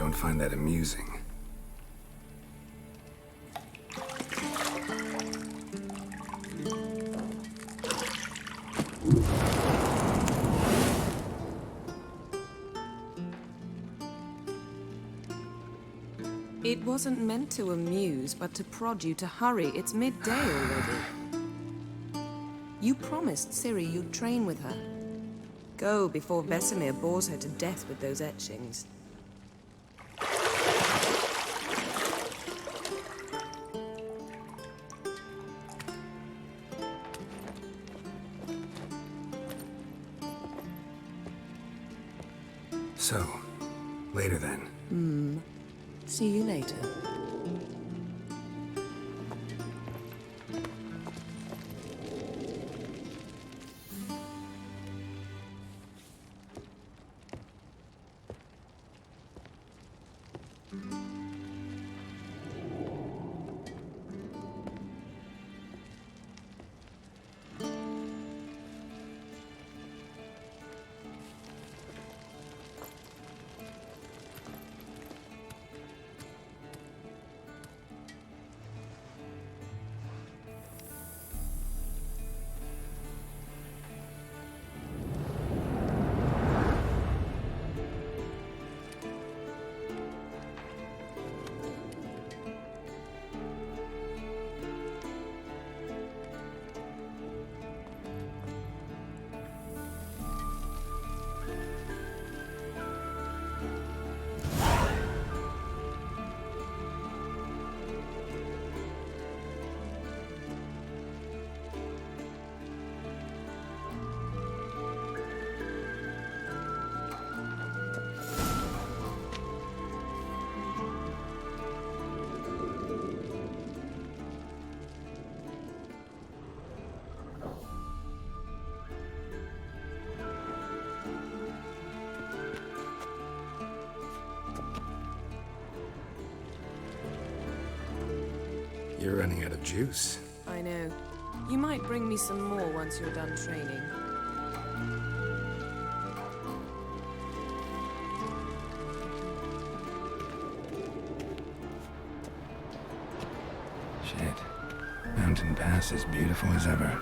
don't find that amusing. It wasn't meant to amuse, but to prod you to hurry. It's midday already. You promised Ciri you'd train with her. Go before Vesemir bores her to death with those etchings. So, later then. See you later. You're running out of juice. I know. You might bring me some more once you're done training. Shit. Mountain Pass is beautiful as ever.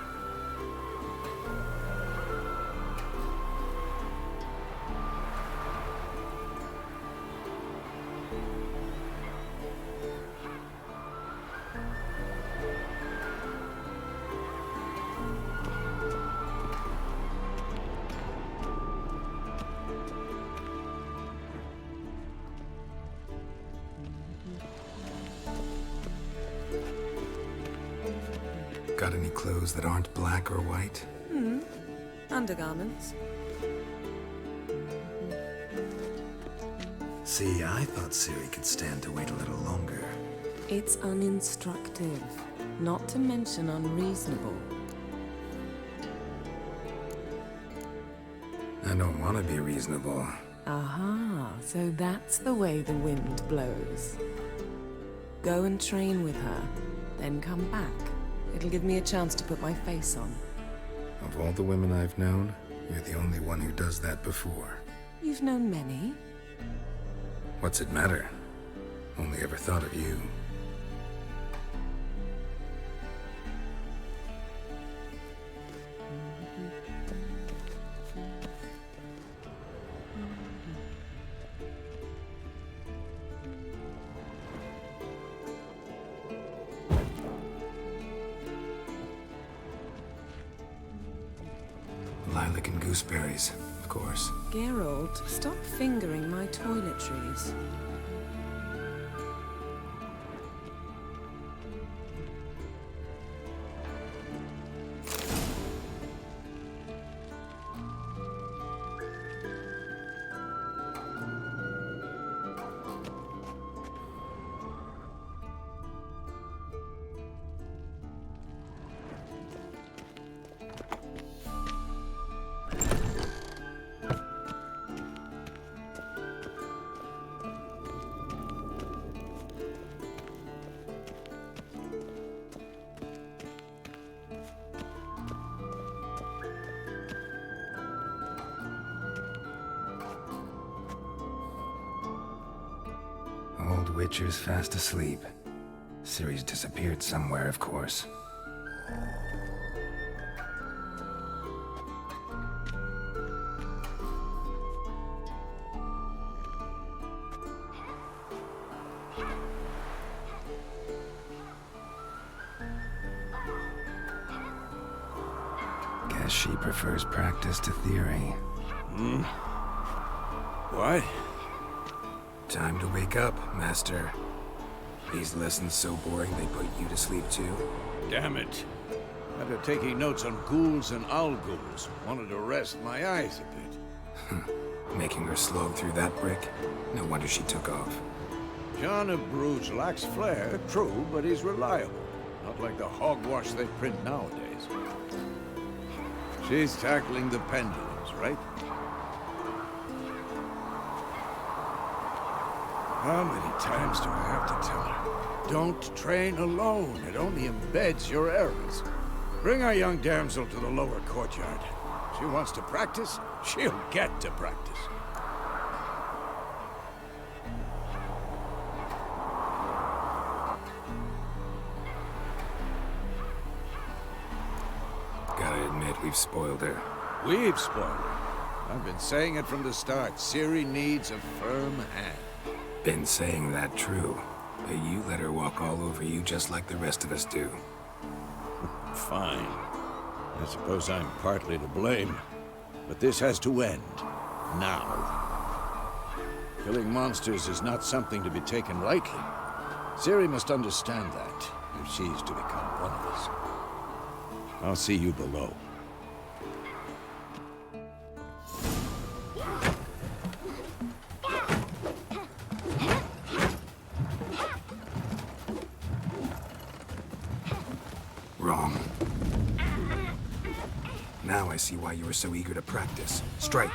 Got any clothes that aren't black or white? Undergarments. See, I thought Ciri could stand to wait a little longer. It's uninstructive, not to mention unreasonable. I don't want to be reasonable. Aha, so that's the way the wind blows. Go and train with her, then come back. It'll give me a chance to put my face on. Of all the women I've known, you're the only one who does that before. You've known many. What's it matter? Only ever thought of you. Lilac and gooseberries, of course. Geralt, stop fingering my toiletries. Witcher's fast asleep. Ciri's disappeared somewhere, of course. Guess she prefers practice to theory. What? Time to wake up, Master. These lessons so boring they put you to sleep too? Damn it. After taking notes on ghouls and owl-ghouls, wanted to rest my eyes a bit. Making her slog through that brick? No wonder she took off. John of Bruges lacks flair, true, but he's reliable. Not like the hogwash they print nowadays. She's tackling the pendulums, right? How many times do I have to tell her? Don't train alone. It only embeds your errors. Bring our young damsel to the lower courtyard. She wants to practice, she'll get to practice. Gotta admit, we've spoiled her. We've spoiled her. I've been saying it from the start. Ciri needs a firm hand. Been saying that true, but you let her walk all over you just like the rest of us do. Fine. I suppose I'm partly to blame. But this has to end. Now. Killing monsters is not something to be taken lightly. Ciri must understand that, if she's to become one of us. I'll see you below. Wrong. Now I see why you were so eager to practice. Strike.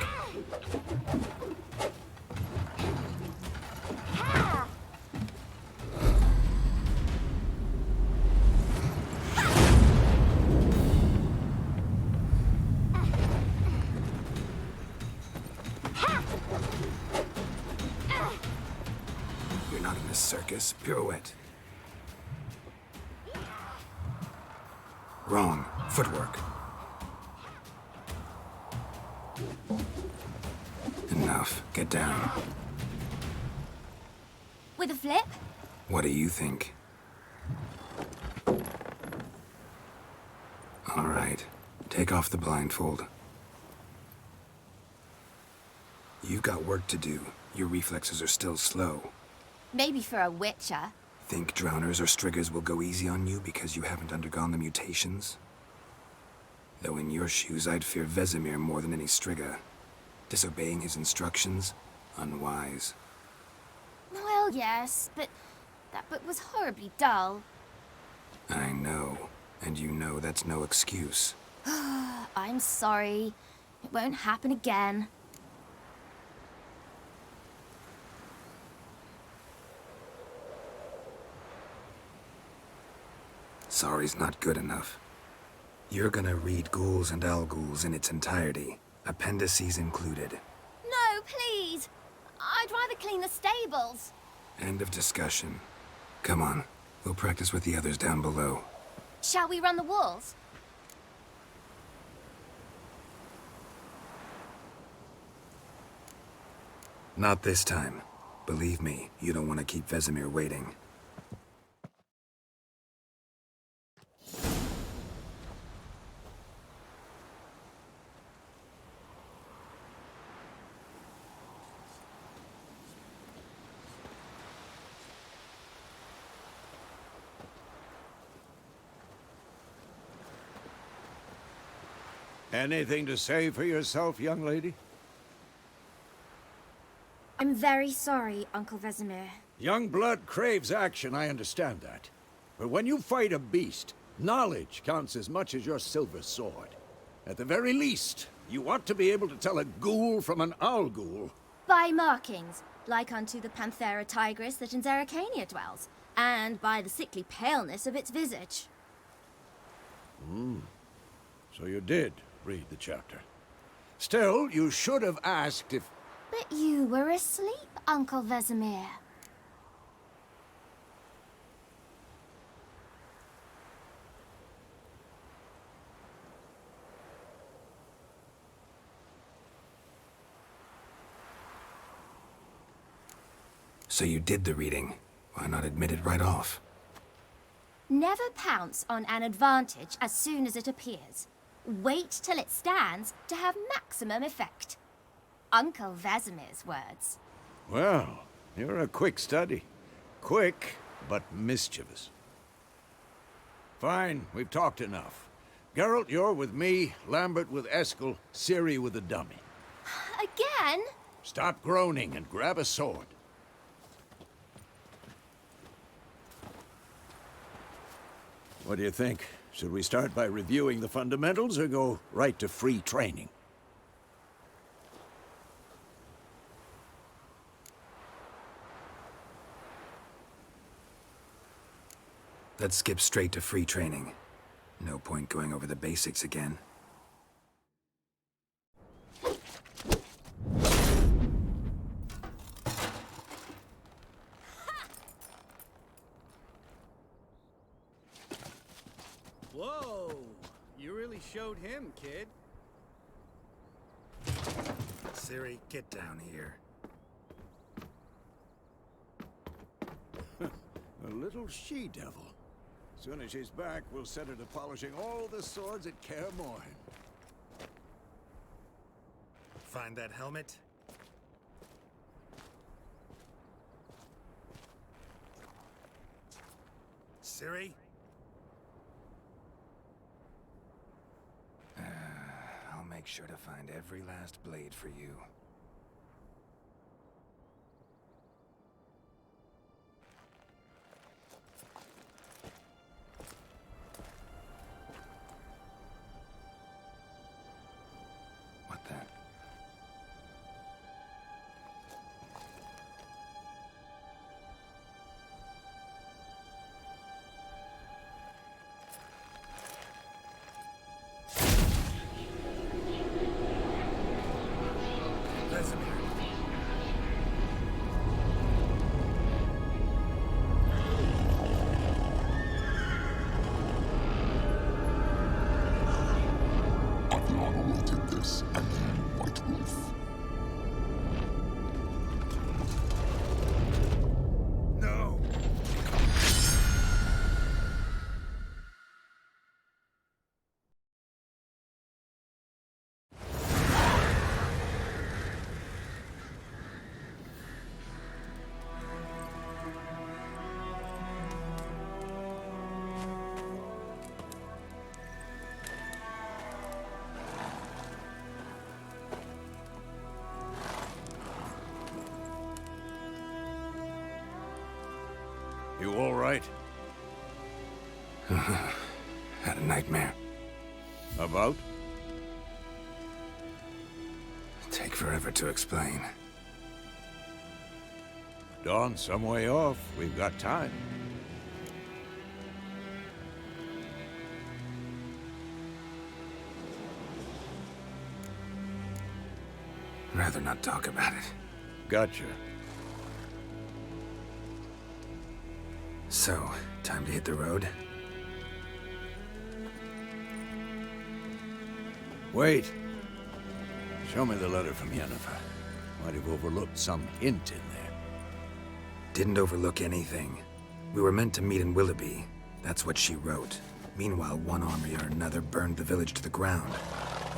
You're not in a circus. Pirouette. Wrong. Footwork. Enough. Get down. With a flip? What do you think? All right. Take off the blindfold. You've got work to do. Your reflexes are still slow. Maybe for a witcher. Think drowners or striggers will go easy on you because you haven't undergone the mutations? Though in your shoes, I'd fear Vesemir more than any strigger. Disobeying his instructions? Unwise. Well, yes, but that book was horribly dull. I know. And you know that's no excuse. I'm sorry. It won't happen again. Sorry's not good enough. You're gonna read Ghouls and Owl-Ghouls in its entirety, appendices included. No, please! I'd rather clean the stables. End of discussion. Come on, we'll practice with the others down below. Shall we run the walls? Not this time. Believe me, you don't want to keep Vesemir waiting. Anything to say for yourself, young lady? I'm very sorry, Uncle Vesemir. Young blood craves action, I understand that. But when you fight a beast, knowledge counts as much as your silver sword. At the very least, you ought to be able to tell a ghoul from an owl-ghoul. By markings, like unto the Panthera tigris that in Zerrikania dwells, and by the sickly paleness of its visage. So you did read the chapter. Still, you should have asked if... But you were asleep, Uncle Vesemir. So you did the reading. Why not admit it right off? Never pounce on an advantage as soon as it appears. Wait till it stands to have maximum effect. Uncle Vesemir's words. Well, you're a quick study. Quick, but mischievous. Fine, we've talked enough. Geralt, you're with me, Lambert with Eskel, Ciri with the dummy. Again? Stop groaning and grab a sword. What do you think? Should we start by reviewing the fundamentals or go right to free training? Let's skip straight to free training. No point going over the basics again. Whoa! You really showed him, kid. Ciri, get down here. A little she-devil. Soon as she's back, we'll set her to polishing all the swords at Kaer Morhen. Find that helmet? Ciri? I'll make sure to find every last blade for you. What the? No! You all right? Had a nightmare. About? Take forever to explain. Dawn's some way off. We've got time. Rather not talk about it. Gotcha. So, time to hit the road? Wait. Show me the letter from Yennefer. Might have overlooked some hint in there. Didn't overlook anything. We were meant to meet in Willoughby. That's what she wrote. Meanwhile, one army or another burned the village to the ground.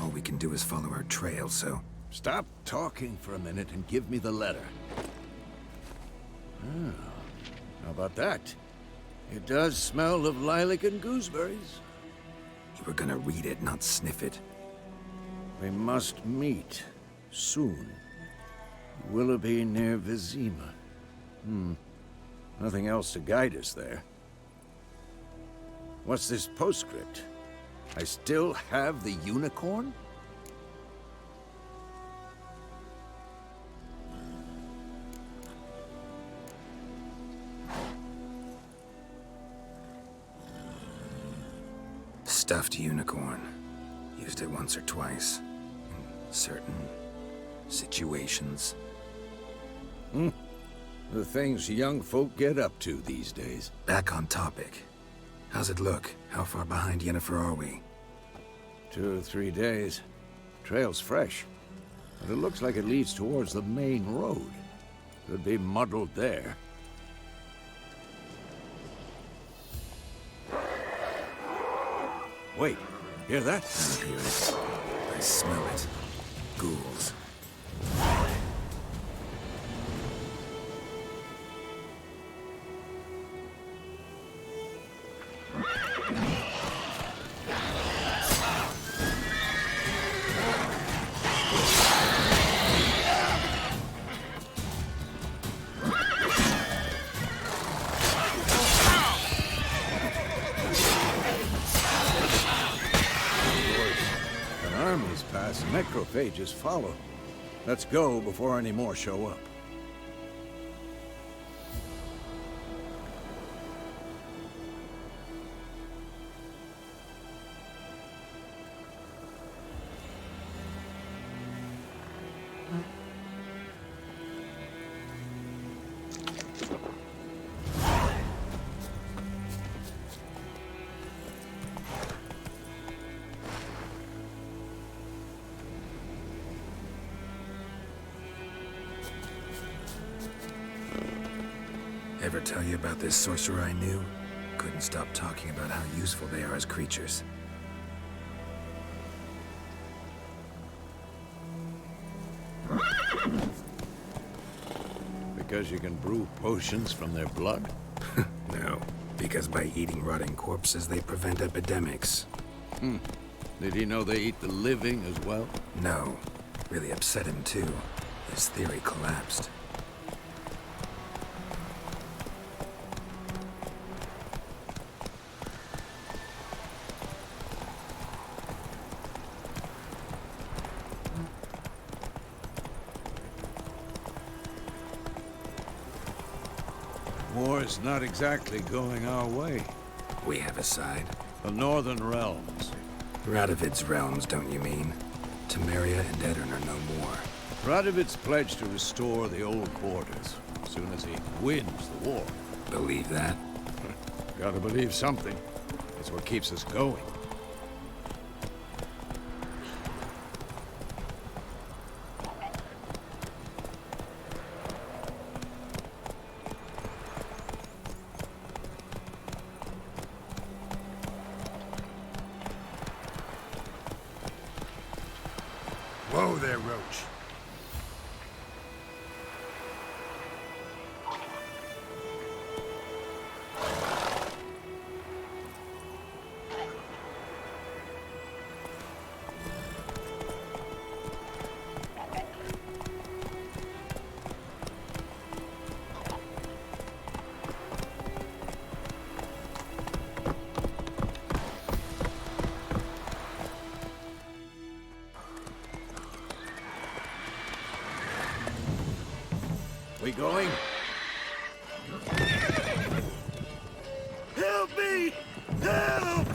All we can do is follow our trail, so... Stop talking for a minute and give me the letter. Oh, how about that? It does smell of lilac and gooseberries. You were gonna read it, not sniff it. We must meet. Soon. Willoughby near Vizima. Nothing else to guide us there. What's this postscript? I still have the unicorn? Stuffed unicorn. Used it once or twice. In certain situations. The things young folk get up to these days. Back on topic. How's it look? How far behind Yennefer are we? 2 or 3 days. Trail's fresh. But it looks like it leads towards the main road. Could be muddled there. Wait, hear that? I hear it. I smell it. Ghouls. Armies pass, necrophages follow. Let's go before any more show up. Ever tell you about this sorcerer I knew? Couldn't stop talking about how useful they are as creatures. Because you can brew potions from their blood? No, because by eating rotting corpses, they prevent epidemics. Did he know they eat the living as well? No. Really upset him, too. His theory collapsed. War's not exactly going our way. We have a side. The Northern Realms. Radovid's realms, don't you mean? Temeria and Edirn are no more. Radovid's pledged to restore the old quarters as soon as he wins the war. Believe that? Gotta believe something. It's what keeps us going. Whoa there, Roach. We going? Help me! Help!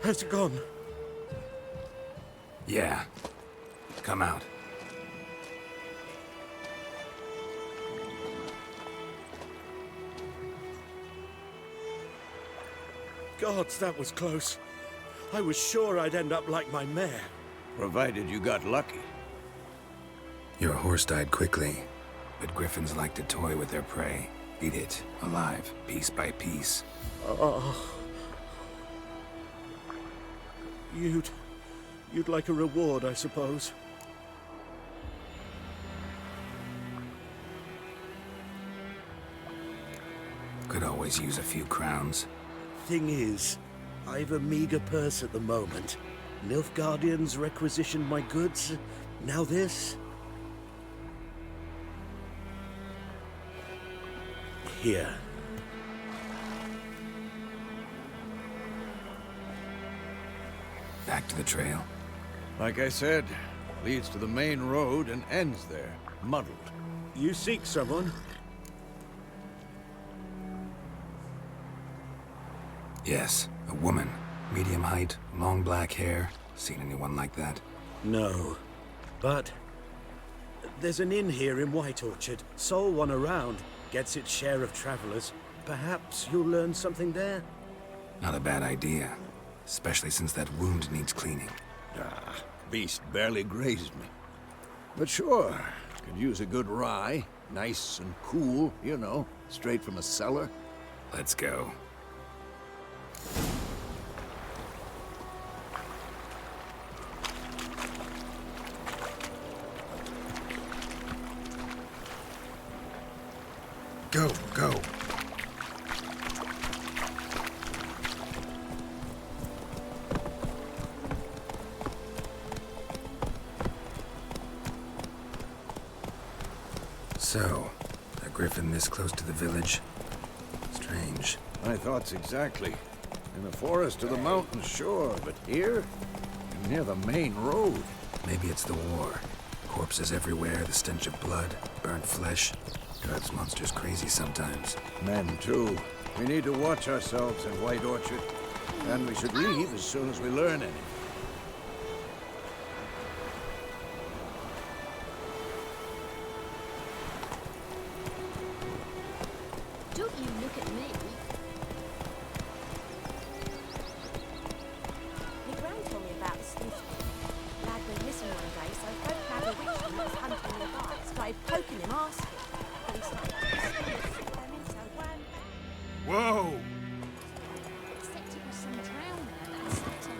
Has it gone? Yeah. Come out. Gods, that was close. I was sure I'd end up like my mare. Provided you got lucky. Your horse died quickly, but griffins like to toy with their prey. Eat it, alive, piece by piece. Oh. You'd like a reward, I suppose. Could always use a few crowns. Thing is, I've a meager purse at the moment. Nilfgaardians requisitioned my goods. Now this. Here. Back to the trail. Like I said, leads to the main road and ends there, muddled. You seek someone? Yes, a woman. Medium height, long black hair. Seen anyone like that? No. But there's an inn here in White Orchard. Sole one around. Gets its share of travelers. Perhaps you'll learn something there? Not a bad idea. Especially since that wound needs cleaning. Ah, beast barely grazed me. But sure, could use a good rye. Nice and cool, you know, straight from a cellar. Let's go. Go, go. So, a griffin this close to the village? Strange. My thoughts exactly. In the forest or the mountains, sure, but here? Near the main road. Maybe it's the war. Corpses everywhere, the stench of blood, burnt flesh. Drives monsters crazy sometimes. Men, too. We need to watch ourselves in White Orchard. And we should leave as soon as we learn anything. Don't you look at me. My gran told me about the sleuth. Lad went missing one day, so Fred found a witch that was hunting nearby. Started poking him, asking. But he started swimming, so one. Whoa! Except it was some drowner that sat on.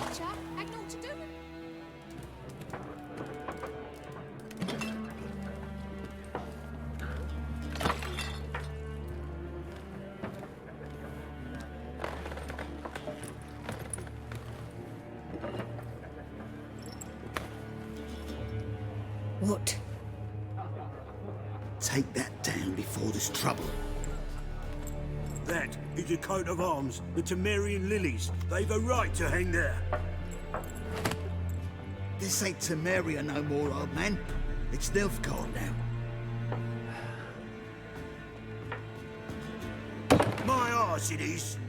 Witcher, had naught to do with it. What? Take that down before there's trouble. That is a coat of arms, the Temerian lilies. They've a right to hang there. This ain't Temeria no more, old man. It's Nilfgaard now. My arse it is.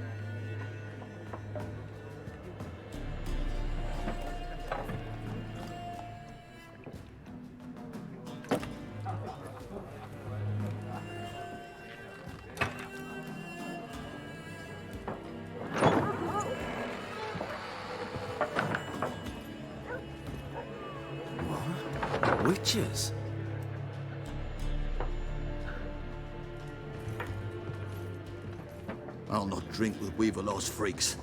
Witches? I'll not drink with Weaverlaw's freaks.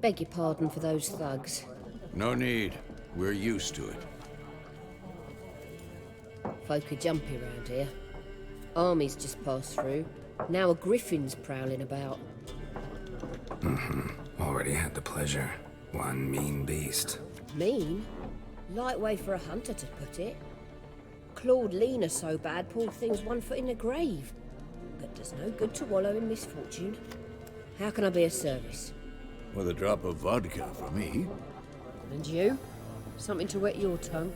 Beg your pardon for those thugs. No need. We're used to it. Folk are jumpy round here. Armies just passed through. Now a griffin's prowling about. Already had the pleasure. One mean beast. Mean? Light way for a hunter to put it. Clawed Lena so bad, poor thing's 1 foot in the grave. But does no good to wallow in misfortune. How can I be of service? With a drop of vodka for me. And you? Something to wet your tongue?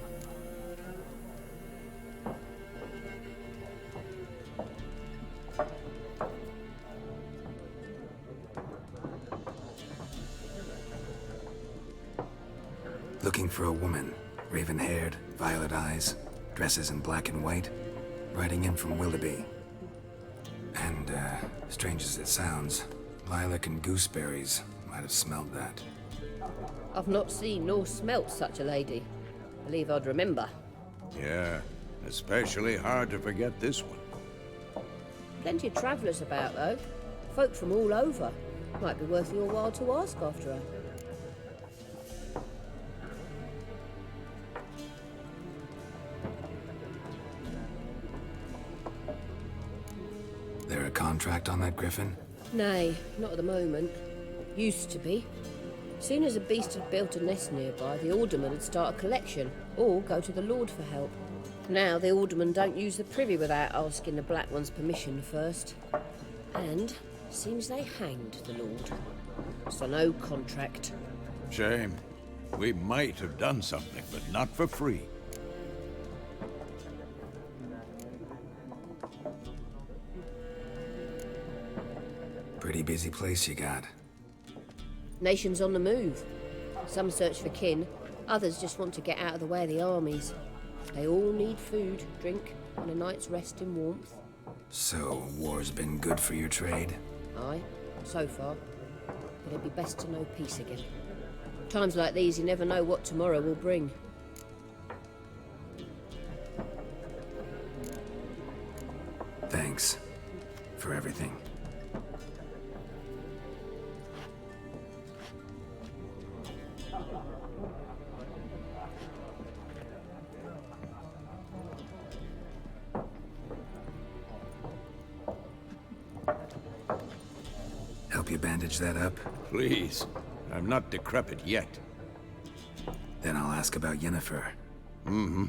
Looking for a woman. Raven-haired, violet eyes, dresses in black and white. Riding in from Willoughby. And, strange as it sounds, lilac and gooseberries might have smelled that. I've not seen nor smelt such a lady. Believe I'd remember. Yeah, especially hard to forget this one. Plenty of travellers about, though. Folk from all over. Might be worth your while to ask after her. a contract on that griffin? Nay, not at the moment. Used to be. Soon as a beast had built a nest nearby, the alderman would start a collection, or go to the Lord for help. Now the aldermen don't use the privy without asking the Black One's permission first. And seems they hanged the Lord. So no contract. Shame. We might have done something, but not for free. Pretty busy place you got. Nations on the move. Some search for kin, others just want to get out of the way of the armies. They all need food, drink, and a night's rest in warmth. So, war's been good for your trade? Aye, so far. But it'd be best to know peace again. Times like these, you never know what tomorrow will bring. Thanks for everything. Help you bandage that up? Please. I'm not decrepit yet. Then I'll ask about Yennefer. Mm-hmm.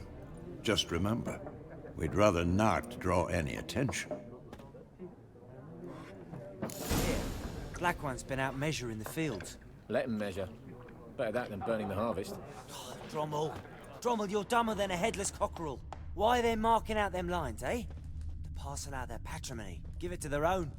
Just remember, we'd rather not draw any attention. Black One's been out measuring the fields. Let him measure. Better that than burning the harvest. Drommel. Drommel, you're dumber than a headless cockerel. Why are they marking out them lines, eh? To parcel out their patrimony. Give it to their own.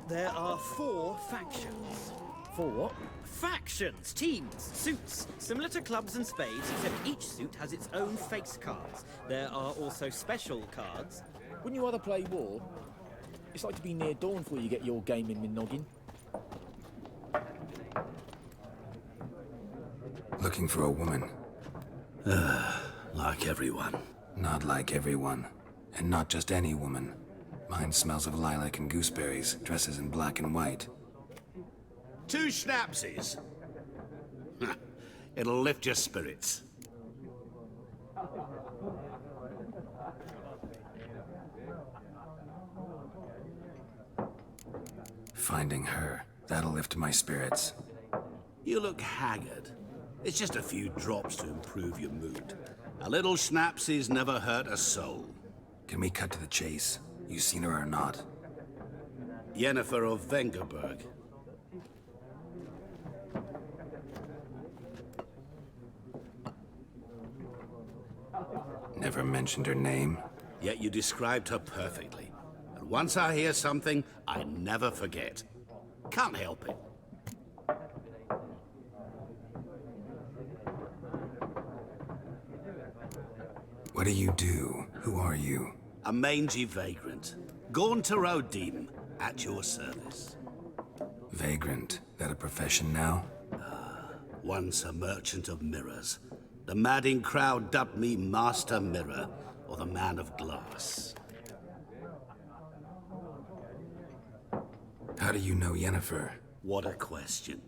There are 4 factions. 4 what? Factions, teams, suits, similar to clubs and spades, except each suit has its own face cards. There are also special cards. Wouldn't you rather play war? It's like to be near dawn before you get your game in my noggin. Looking for a woman. Like everyone. Not like everyone. And not just any woman. Mine smells of lilac and gooseberries, dresses in black and white. 2 schnapsies. It'll lift your spirits. Finding her, that'll lift my spirits. You look haggard. It's just a few drops to improve your mood. A little schnapsies never hurt a soul. Can we cut to the chase? You seen her or not? Yennefer of Vengerberg. Never mentioned her name. Yet you described her perfectly. And once I hear something, I never forget. Can't help it. What do you do? Who are you? A mangy vagrant. Gaunter O'Deem, at your service. Vagrant. That a profession now? Once a merchant of mirrors. The madding crowd dubbed me Master Mirror, or the Man of Glass. How do you know Yennefer? What a question.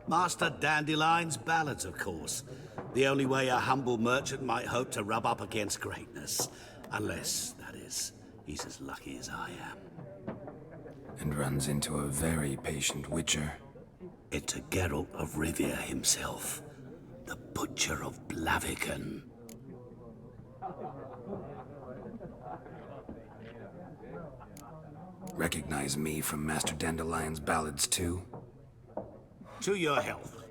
Master Dandelion's ballads, of course. The only way a humble merchant might hope to rub up against greatness. Unless, that is, he's as lucky as I am. And runs into a very patient witcher. Into Geralt of Rivia himself. The Butcher of Blaviken. Recognize me from Master Dandelion's ballads too? To your health.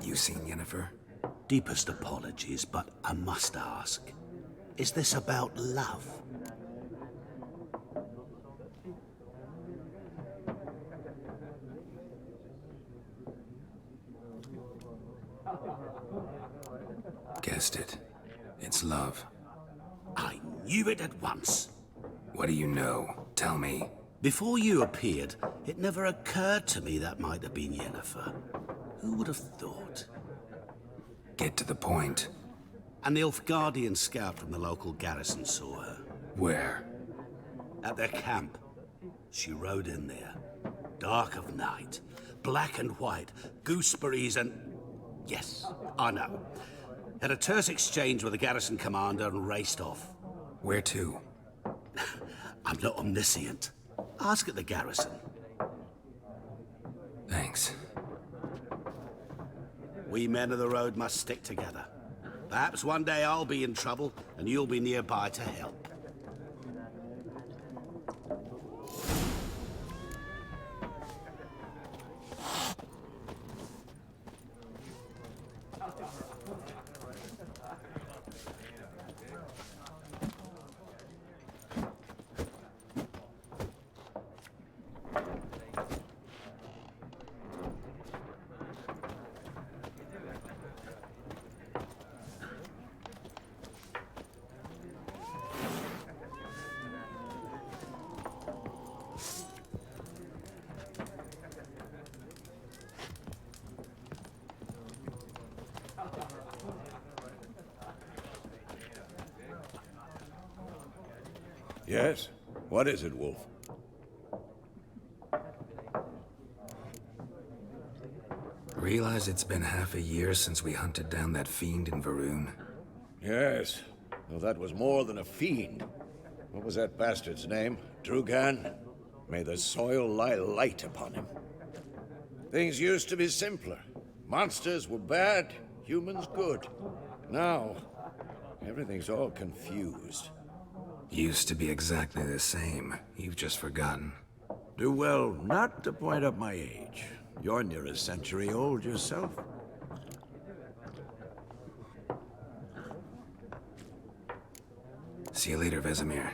You seen Yennefer? Deepest apologies, but I must ask. Is this about love? Guessed it. It's love. I knew it at once. What do you know? Tell me. Before you appeared, it never occurred to me that might have been Yennefer. Who would have thought? Get to the point. An Nilfgaardian scout from the local garrison saw her. Where? At their camp. She rode in there. Dark of night. Black and white. Gooseberries and... Yes, I know. Had a terse exchange with the garrison commander and raced off. Where to? I'm not omniscient. Ask at the garrison. Thanks. We men of the road must stick together. Perhaps one day I'll be in trouble, and you'll be nearby to help. Yes? What is it, Wolf? Realize it's been half a year since we hunted down that fiend in Varun? Yes. Well, that was more than a fiend. What was that bastard's name? Drugan? May the soil lie light upon him. Things used to be simpler. Monsters were bad, humans good. Now, everything's all confused. Used to be exactly the same. You've just forgotten. Do well not to point up my age. You're near a century old yourself. See you later, Vesemir.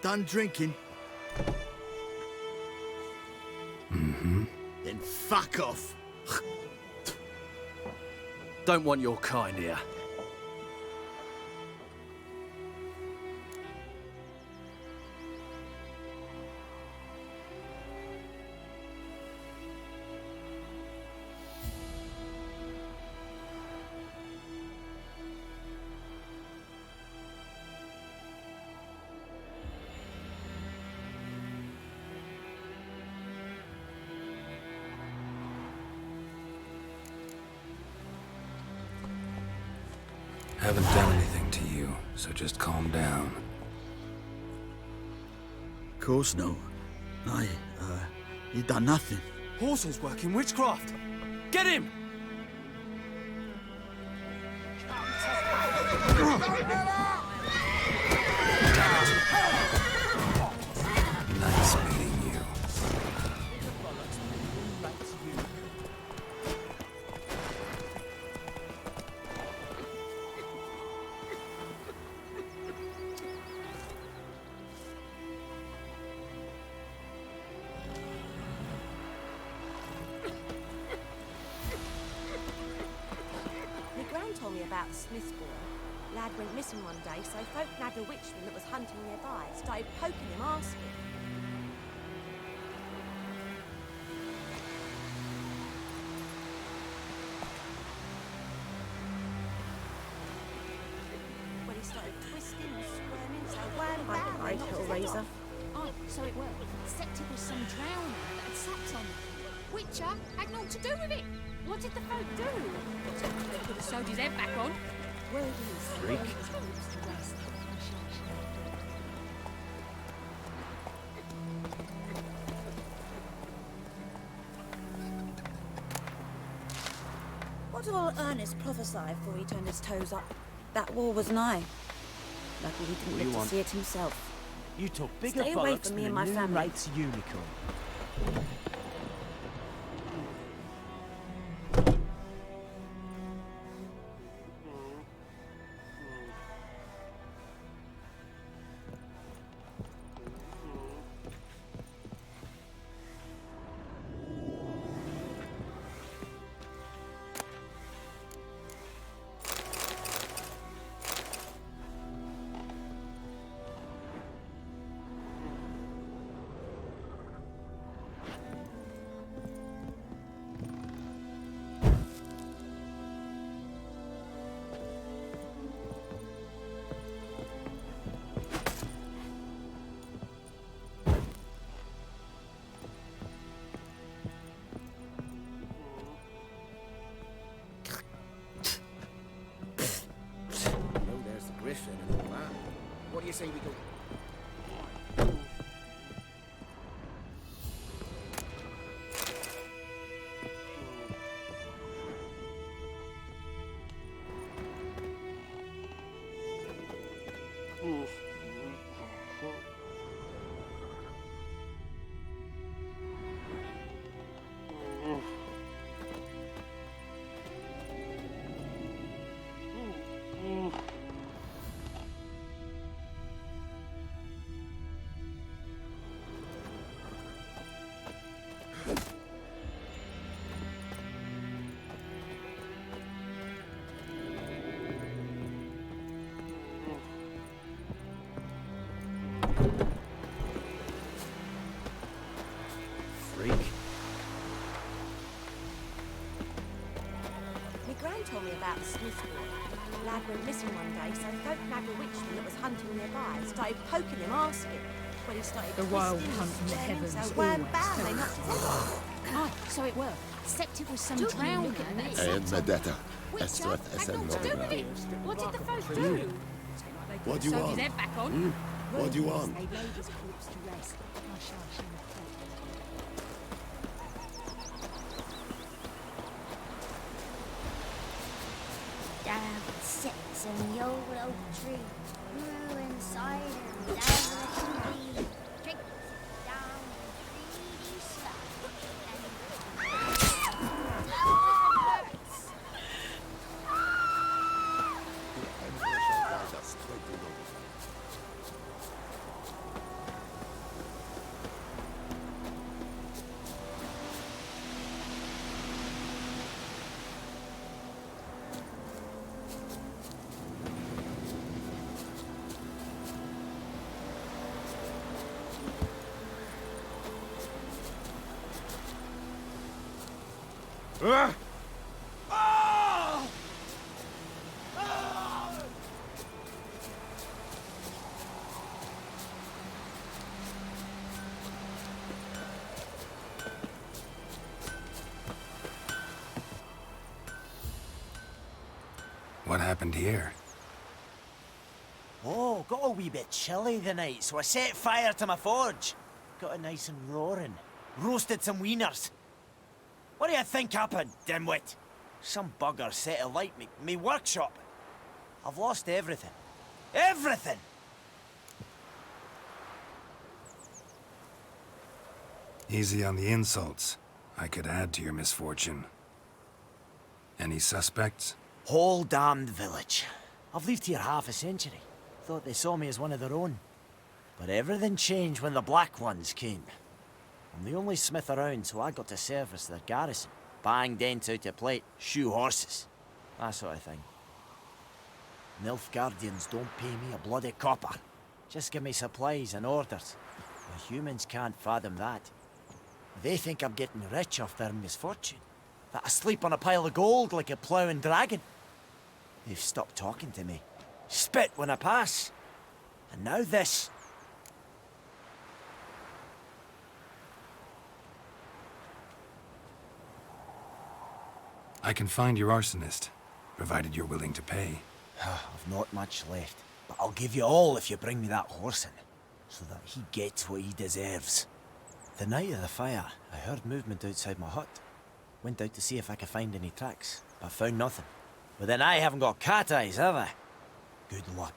Done drinking? Mm-hmm. Then fuck off. Don't want your kind here. Haven't done anything to you, so just calm down. Of course no. You done nothing. Horsel's working witchcraft. Get him! Nice meeting you. My gran told me about the Smith's boy. Lad went missing one day, so folk nabbed a witchman that was hunting nearby. Started poking him, asking. When he started twisting and squirming, so wham bam, they knocked his head off. Oh, so it was. Except it was some drowner that had sat on it. Witcher had naught to do with it. What did the folk do? They could have sewed his head back on. Word is, Freak. What did old Ernest prophesy before he turned his toes up? That war was nigh. Lucky he didn't live to see it himself. You talk bigger Stay away bollocks from me than and a my new family. rate's unicorn. say we go. Freak. My gran told me about the Smith boy. The lad went missing one day, so folk nabbed a witchman that was hunting nearby and started poking him, asking. When he started The wild twisting hunt and in the swearing, heavens so wham always bam, they knocked his head off. Ah, so it worked. Except it was some drowned man. Medetta. Esrat SN What did the folk do? What do you Sewed want? his head back on. What do you want? They laid his corpse to rest. Hush, hush, in the crypt. Down sits in the old oak tree, grew inside her dazzling bee. Drink down the greedy slab, and hurts. What happened here? Oh, got a wee bit chilly the night, so I set fire to my forge. Got it nice and roaring. Roasted some wieners. What do you think happened, dimwit? Some bugger set alight me workshop. I've lost everything. Everything! Easy on the insults. I could add to your misfortune. Any suspects? Whole damned village. I've lived here half a century. Thought they saw me as one of their own. But everything changed when the Black Ones came. I'm the only smith around, so I got to service their garrison. Bang dents out of plate, shoe horses. That sort of thing. Nilfgaardians don't pay me a bloody copper. Just give me supplies and orders. The humans can't fathom that. They think I'm getting rich off their misfortune. That I sleep on a pile of gold like a ploughing dragon. They've stopped talking to me. Spit when I pass. And now this. I can find your arsonist, provided you're willing to pay. I've not much left, but I'll give you all if you bring me that horse in, so that he gets what he deserves. The night of the fire, I heard movement outside my hut. Went out to see if I could find any tracks, but found nothing. But then I haven't got cat eyes, have I? Good luck.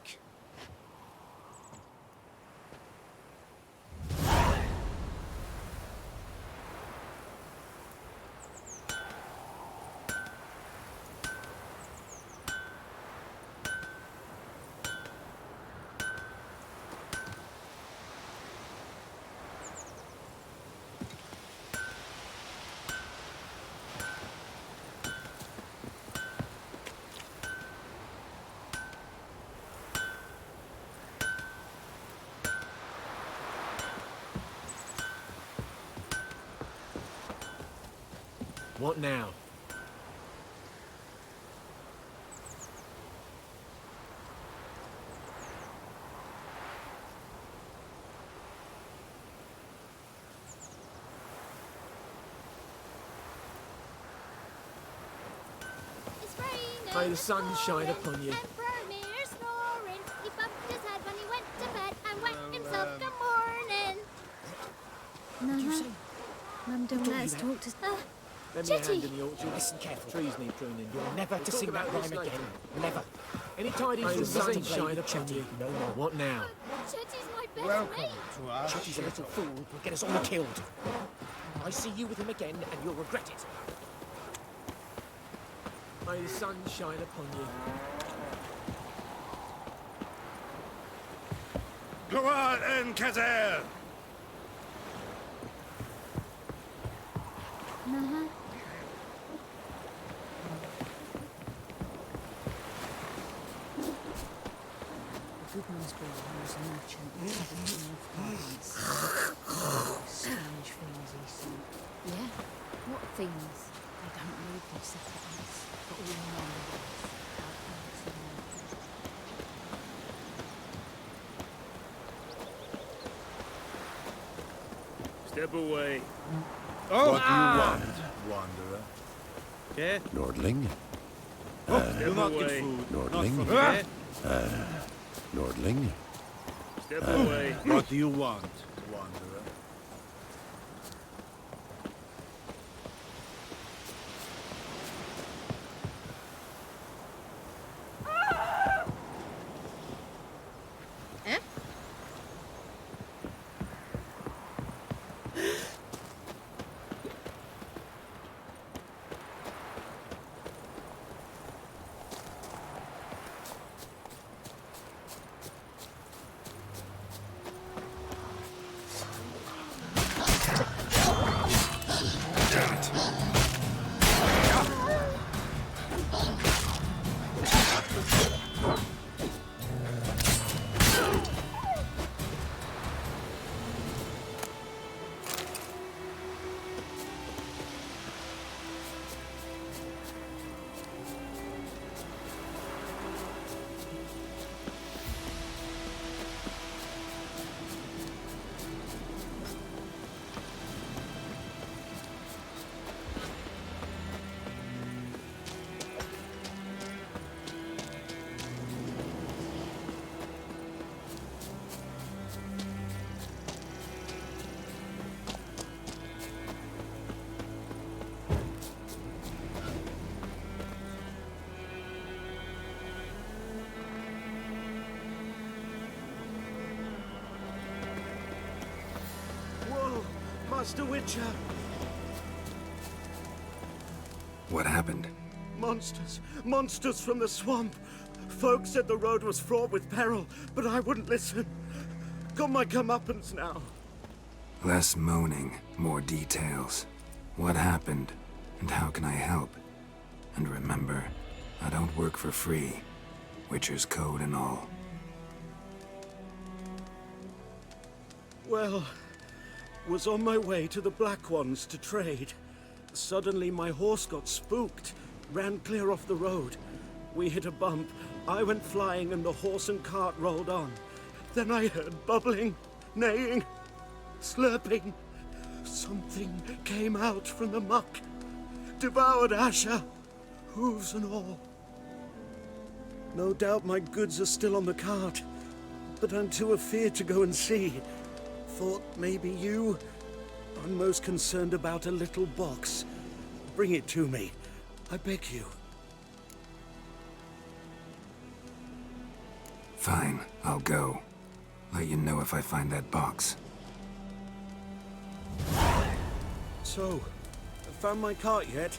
What now? May the sun shine upon you. He bumped his head when he went to bed. Mum don't let us talk to... Lend me a hand in the orchard. Listen careful. Trees need pruning. You're never to sing that rhyme again. Never. Any tidings from sunshine upon you? No more. What now? Chetty's my best Welcome mate. to our Chetty's a little fool. He'll get us all killed. I see you with him again, and you'll regret it. May the sun shine upon you. Gloire en Kazer! Uh-huh. The Goodman's Boy was a merchant living in Florence. Strange things he saw. Yeah? What things? They don't live in separate huts, but all in one place. How plants and mountains. Step away. What do you want, wanderer? Okay. Nordling? Step away. Nordling? Nordling? Step away. What do you want, wanderer? Whoa, Master Witcher! What happened? Monsters! Monsters from the swamp! Folks said the road was fraught with peril, but I wouldn't listen. Got my comeuppance now. Less moaning, more details. What happened, and how can I help? And remember, I don't work for free. Witcher's code and all. Well, was on my way to the Black Ones to trade. Suddenly my horse got spooked, ran clear off the road. We hit a bump, I went flying and the horse and cart rolled on. Then I heard bubbling, neighing, slurping. Something came out from the muck, devoured Asher, hooves and all. No doubt my goods are still on the cart, but I'm too afeard to go and see. Thought maybe you... I'm most concerned about a little box. Bring it to me, I beg you. Fine, I'll go. Let you know if I find that box. So, found my cart yet?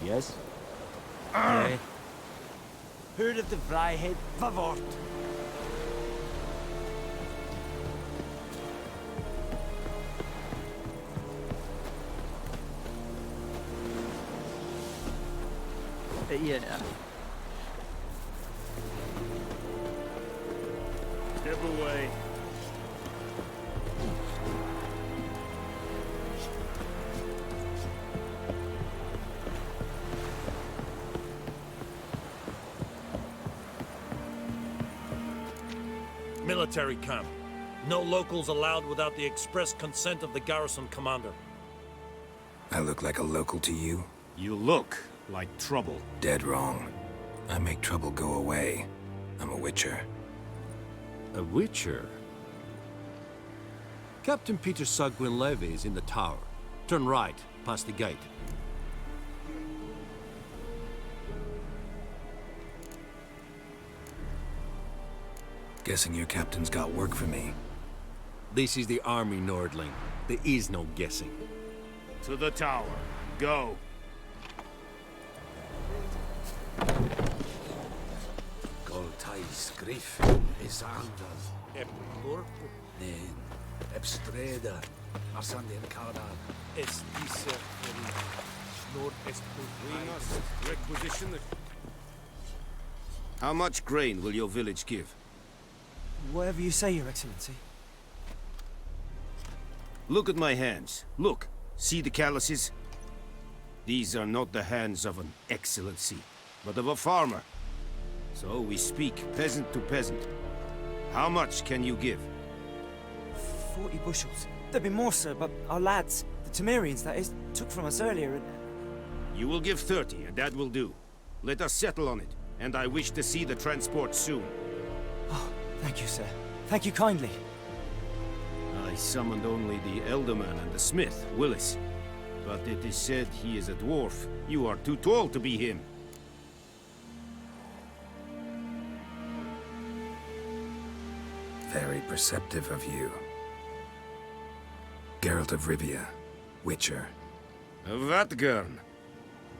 Yes? Yeah. Hur of the vrijheid verwoord. Yeah. Step away. Military camp. No locals allowed without the express consent of the garrison commander. I look like a local to you? You look like trouble. Dead wrong. I make trouble go away. I'm a witcher. A witcher? Captain Peter Sagwin Levy is in the tower. Turn right, past the gate. Guessing your captain's got work for me. This is the army, Nordling. There is no guessing. To the tower. Go. Goltais Griff is anders. Burp. Nen. Ebstreda. Marsandin Kardar. Es diese Nord est. We must requisition the... How much grain will your village give? Whatever you say, Your Excellency. Look at my hands. Look. See the calluses? These are not the hands of an excellency, but of a farmer. So we speak peasant to peasant. How much can you give? 40 bushels. There'd be more, sir, but our lads, the Temerians, that is, took from us earlier and... You will give 30, and that will do. Let us settle on it, and I wish to see the transport soon. Oh, thank you, sir. Thank you kindly. I summoned only the Elderman and the smith, Willis. But it is said he is a dwarf. You are too tall to be him. Very perceptive of you. Geralt of Rivia, Witcher. Vatgern.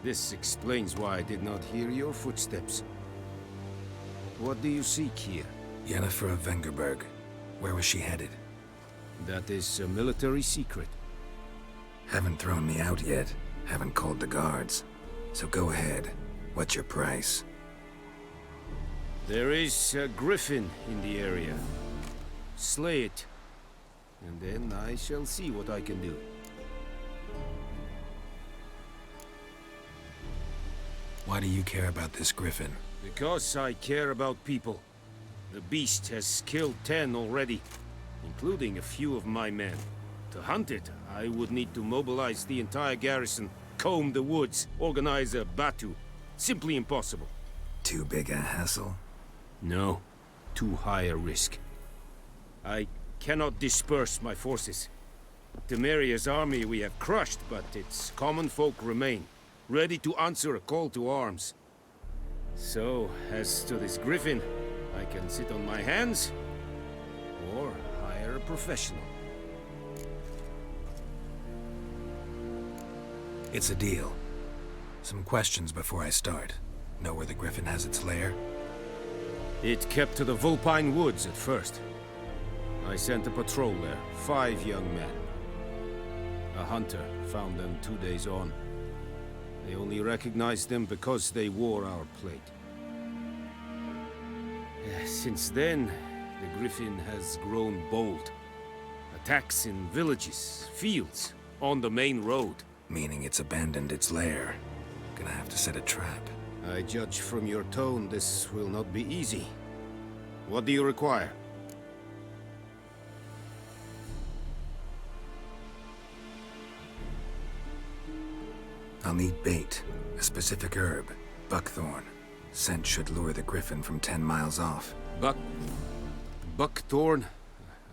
This explains why I did not hear your footsteps. What do you seek here? Yennefer of Vengerberg. Where was she headed? That is a military secret. Haven't thrown me out yet. Haven't called the guards. So go ahead. What's your price? There is a griffin in the area. Slay it. And then I shall see what I can do. Why do you care about this griffin? Because I care about people. The beast has killed 10 already, including a few of my men. To hunt it, I would need to mobilize the entire garrison, comb the woods, organize a batu. Simply impossible. Too big a hassle? No. Too high a risk. I cannot disperse my forces. Temeria's army we have crushed, but its common folk remain, ready to answer a call to arms. So, as to this griffin, I can sit on my hands, or hire a professional. It's a deal. Some questions before I start. Know where the griffin has its lair? It kept to the Vulpine Woods at first. I sent a patrol there, 5 young men. A hunter found them 2 days on. They only recognized them because they wore our plate. Since then, the griffin has grown bold. Attacks in villages, fields, on the main road. Meaning it's abandoned its lair. Gonna have to set a trap. I judge from your tone this will not be easy. What do you require? I'll need bait, a specific herb, buckthorn. Scent should lure the griffin from 10 miles off. Buckthorn?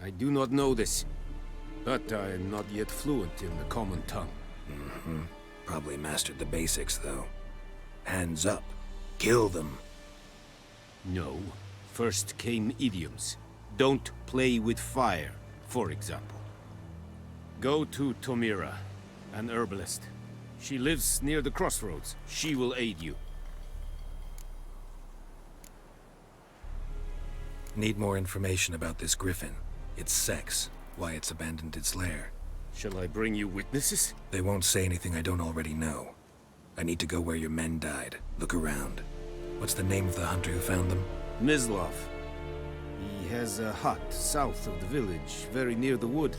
I do not know this. But I am not yet fluent in the common tongue. Mm-hmm. Probably mastered the basics, though. Hands up. Kill them. No. First came idioms. Don't play with fire, for example. Go to Tomira, an herbalist. She lives near the crossroads. She will aid you. Need more information about this griffin. Its sex, why it's abandoned its lair. Shall I bring you witnesses? They won't say anything I don't already know. I need to go where your men died. Look around. What's the name of the hunter who found them? Mislav. He has a hut south of the village, very near the wood.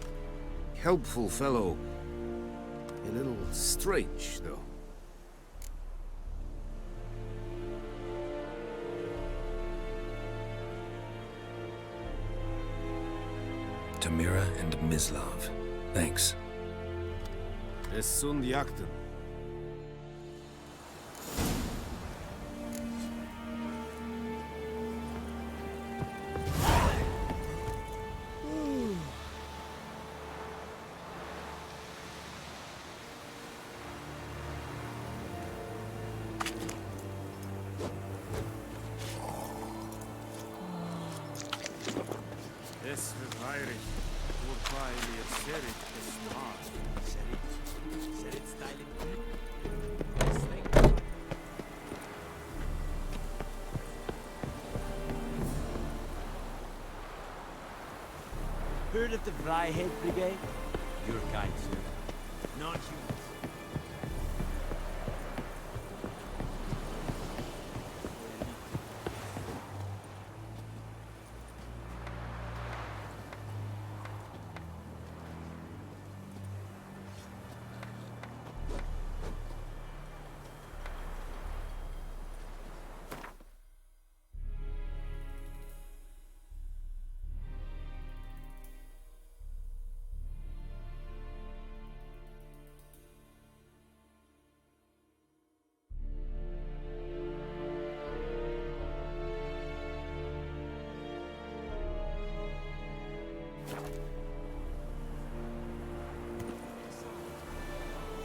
Helpful fellow. A little strange, though. Tamira and Mislav. Thanks. Es sunt jakten. Es verweirig. Wobei mir Serit es war. Serit styling. Heard of the Vryhead Brigade? Your kind, sir. Non-humans.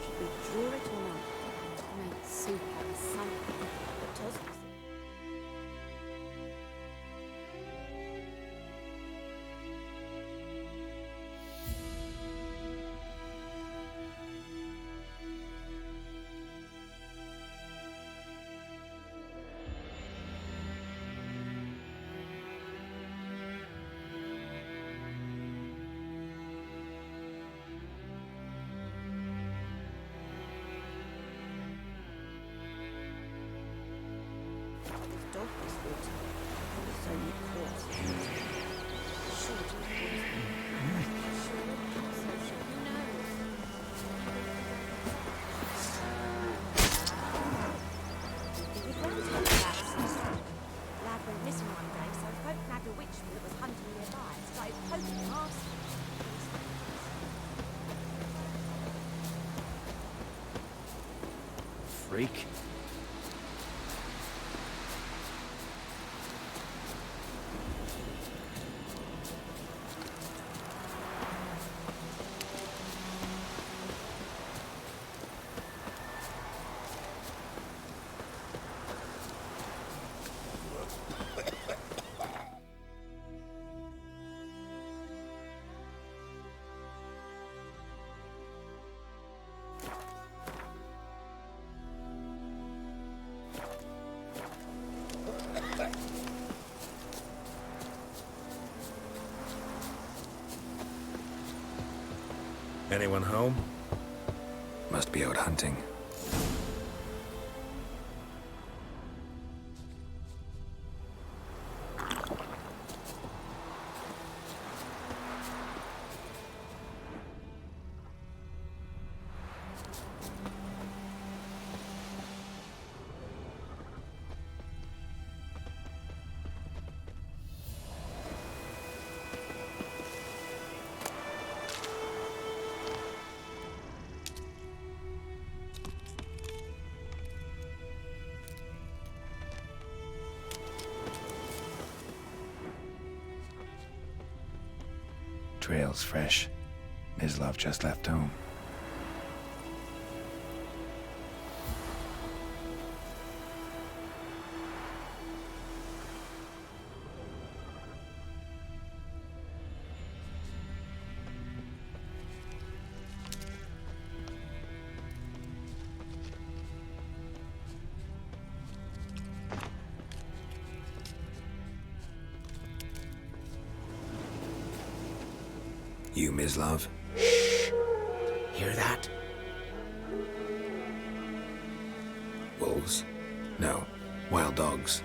Should we draw it or not? Make soup out of something. But toss it. This dog was water. It's only caught. Short of Lad went missing one day, so folk nabbed a witchman that was hunting nearby and started poking him asking. Freak. Anyone home? Must be out hunting. Trail's fresh. Mislav just left home. You, Mislav? Hear that? Wolves? No. Wild dogs.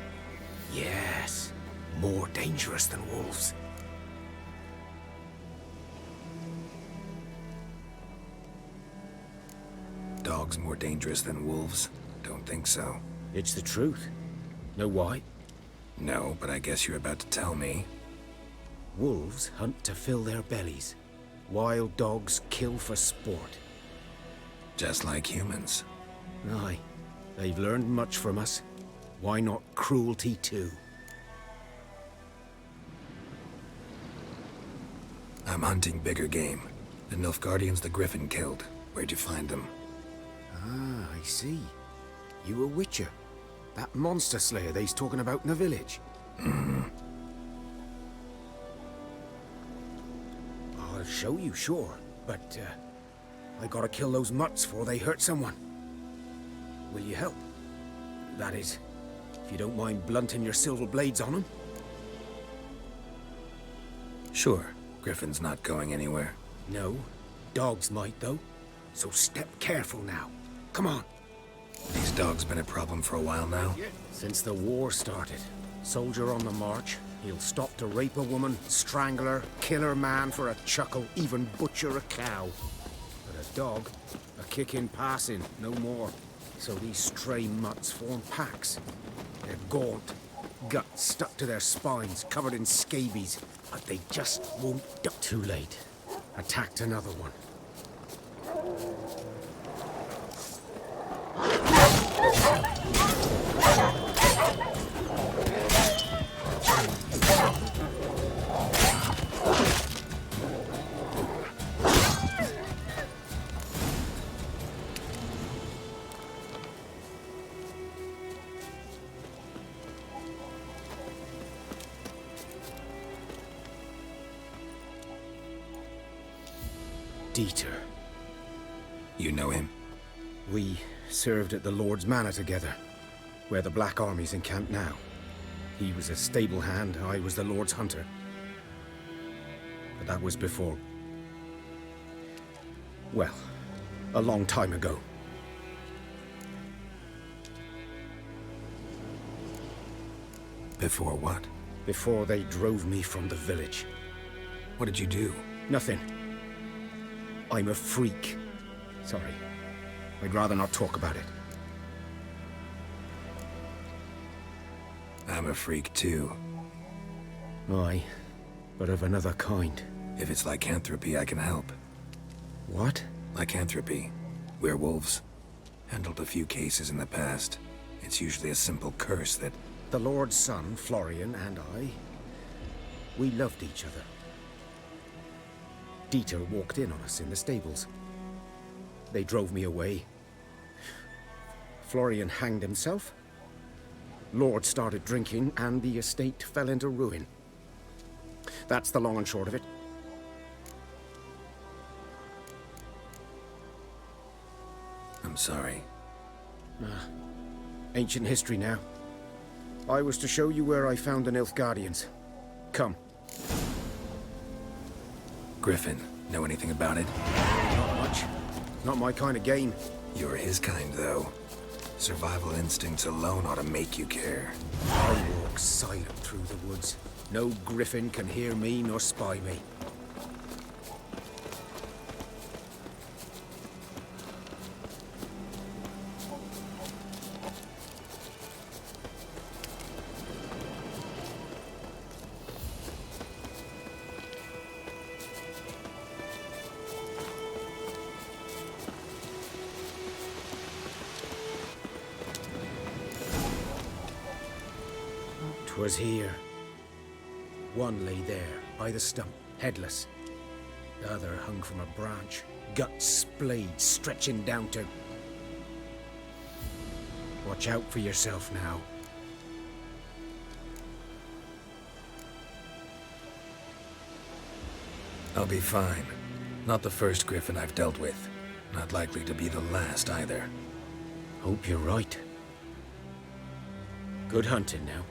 Yes. More dangerous than wolves. Dogs more dangerous than wolves? Don't think so. It's the truth. Know why? No, but I guess you're about to tell me. Wolves hunt to fill their bellies. Wild dogs kill for sport. Just like humans. Aye. They've learned much from us. Why not cruelty too? I'm hunting bigger game. The Nilfgaardians the Griffin killed. Where'd you find them? Ah, I see. You a witcher. That monster slayer they's talking about in the village. Mm-hmm. I'll show you, sure. But, I gotta kill those mutts before they hurt someone. Will you help? That is, if you don't mind blunting your silver blades on them. Sure. Griffin's not going anywhere. No. Dogs might, though. So step careful now. Come on. These dogs been a problem for a while now? Since the war started. Soldier on the march. He'll stop to rape a woman, strangle her, kill her man for a chuckle, even butcher a cow. But a dog, a kick in passing, no more. So these stray mutts form packs. They're gaunt, guts stuck to their spines, covered in scabies, but they just won't die. Too late. Attacked another one. Dieter. You know him? We served at the Lord's Manor together, where the Black Army's encamped now. He was a stable hand, I was the Lord's hunter. But that was before... well, a long time ago. Before what? Before they drove me from the village. What did you do? Nothing. I'm a freak. Sorry. I'd rather not talk about it. I'm a freak too. Aye, but of another kind. If it's lycanthropy, I can help. What? Lycanthropy. Werewolves. Handled a few cases in the past. It's usually a simple curse that... The Lord's son, Florian, and I... we loved each other. Dieter walked in on us in the stables. They drove me away. Florian hanged himself. Lord started drinking, and the estate fell into ruin. That's the long and short of it. I'm sorry. Ancient history now. I was to show you where I found the Nilfgaardians. Come. Griffin, know anything about it? Not much. Not my kind of game. You're his kind, though. Survival instincts alone ought to make you care. I walk silent through the woods. No griffin can hear me nor spy me. Was here. One lay there, by the stump, headless. The other hung from a branch, guts splayed, stretching down to... Watch out for yourself now. I'll be fine. Not the first griffin I've dealt with. Not likely to be the last, either. Hope you're right. Good hunting now.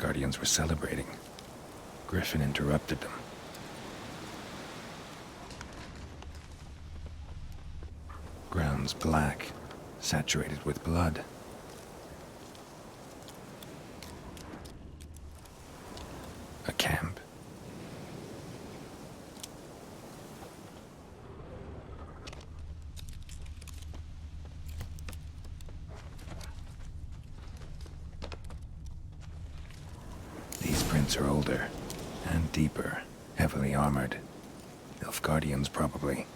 Nilfgaardians were celebrating. Griffin interrupted them. Ground's black, saturated with blood. A camp. These prints are older and deeper, heavily armored. Nilfgaardians, probably.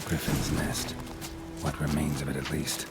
Griffin's nest. What remains of it, at least.